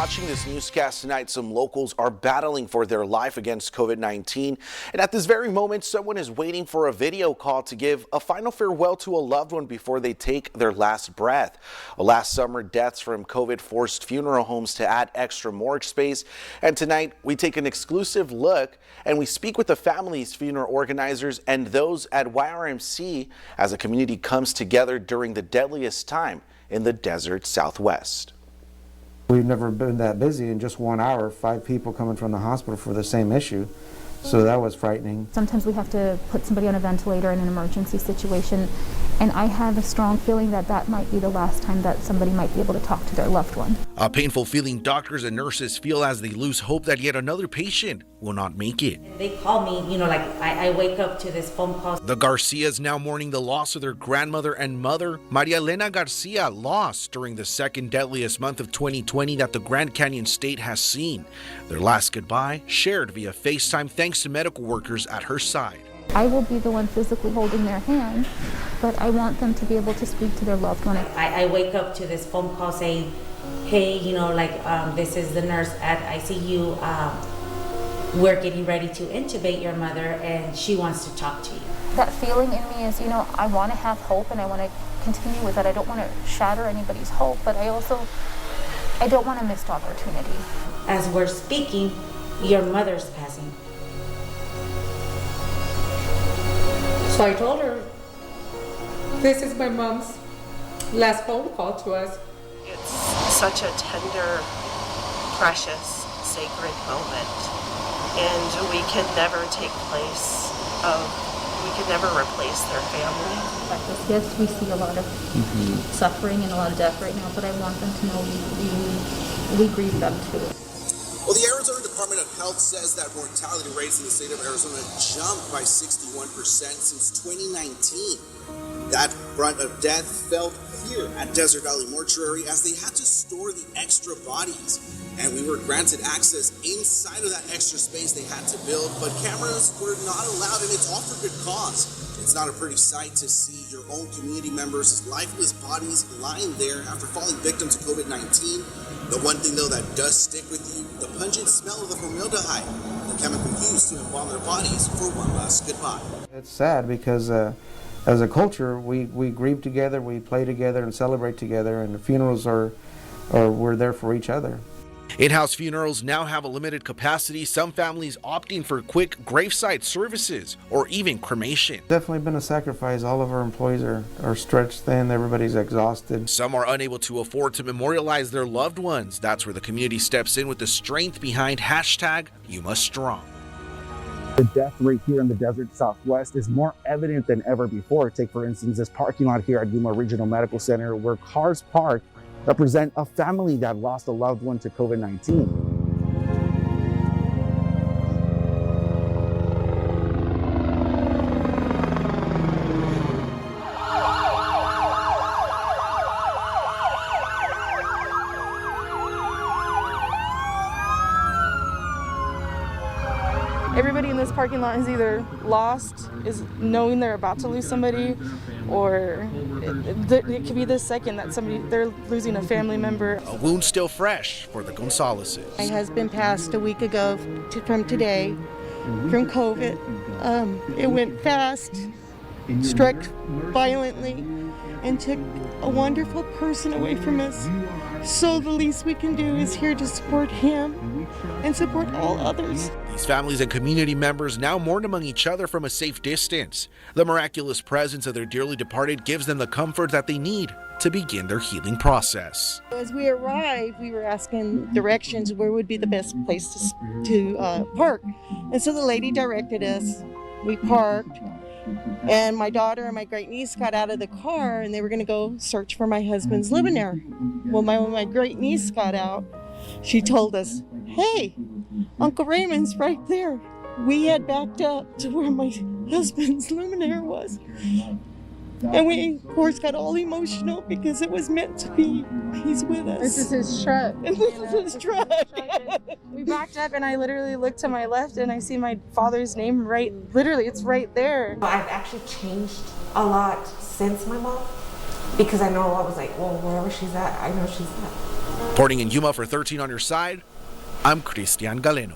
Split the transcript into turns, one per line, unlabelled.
Watching this newscast tonight, some locals are battling for their life against COVID-19. And at this very moment, someone is waiting for a video call to give a final farewell to a loved one before they take their last breath. Last summer, deaths from COVID forced funeral homes to add extra morgue space. And tonight, we take an exclusive look and we speak with the families, funeral organizers, and those at YRMC as a community comes together during the deadliest time in the desert Southwest.
We've never been that busy. In just 1 hour, 5 people coming from the hospital for the same issue. So that was frightening.
Sometimes we have to put somebody on a ventilator in an emergency situation, and I have a strong feeling that that might be the last time that somebody might be able to talk to their loved one.
A painful feeling doctors and nurses feel as they lose hope that yet another patient will not make it.
They call me, like I wake up to this phone call.
The Garcias now mourning the loss of their grandmother and mother. Maria Elena Garcia lost during the second deadliest month of 2020 that the Grand Canyon State has seen. Their last goodbye shared via FaceTime thanks to medical workers at her side.
I will be the one physically holding their hand, but I want them to be able to speak to their loved one.
I wake up to this phone call saying, hey, this is the nurse at ICU. We're getting ready to intubate your mother and she wants to talk to you.
That feeling in me is, I want to have hope and I want to continue with that. I don't want to shatter anybody's hope, but I don't want to miss the opportunity.
As we're speaking, your mother's passing.
So I told her, this is my mom's last phone call to us.
It's such a tender, precious, sacred moment. And we can never replace their family.
Yes, we see a lot of suffering and a lot of death right now, but I want them to know we grieve them too.
Well, the Arizona Department of Health says that mortality rates in the state of Arizona jumped by 61% since 2019. That brunt of death felt here at Desert Valley Mortuary as they had to store the extra bodies. And we were granted access inside of that extra space they had to build, but cameras were not allowed, and it's all for good cause. It's not a pretty sight to see your own community members' lifeless bodies lying there after falling victim to COVID-19. The one thing, though, that does stick with you, the pungent smell of the formaldehyde, the chemical used to embalm their bodies for one last goodbye.
It's sad because as a culture, we grieve together, we play together and celebrate together, and the funerals we're there for each other.
In-house funerals now have a limited capacity, some families opting for quick graveside services or even cremation.
Definitely been a sacrifice. All of our employees are stretched thin, everybody's exhausted.
Some are unable to afford to memorialize their loved ones. That's where the community steps in with the strength behind #YouMustStrong.
The death rate here in the desert Southwest is more evident than ever before. Take, for instance, this parking lot here at Yuma Regional Medical Center where cars parked represent a family that lost a loved one to COVID-19.
Everybody in this parking lot is either lost, is knowing they're about to lose somebody, or it could be the second that they're losing a family member.
A wound still fresh for the Gonzaleses.
My husband passed a week ago from today from COVID. It went fast, struck violently, and took a wonderful person away from us. So the least we can do is here to support him and support all others.
These families and community members now mourn among each other from a safe distance. The miraculous presence of their dearly departed gives them the comfort that they need to begin their healing process.
As we arrived, we were asking directions where would be the best place to park. And so the lady directed us. We parked. And my daughter and my great niece got out of the car and they were going to go search for my husband's luminary. Well, when my great niece got out, she told us, hey, Uncle Raymond's right there. We had backed up to where my husband's luminary was. And we, of course, got all emotional because it was meant to be. He's with us.
This is his truck.
And this is his truck.
We backed up and I literally looked to my left and I see my father's name it's right there.
I've actually changed a lot since my mom because I know I was like, well, wherever she's at, I know she's at.
Reporting in Yuma for 13 on your side, I'm Cristian Galeno.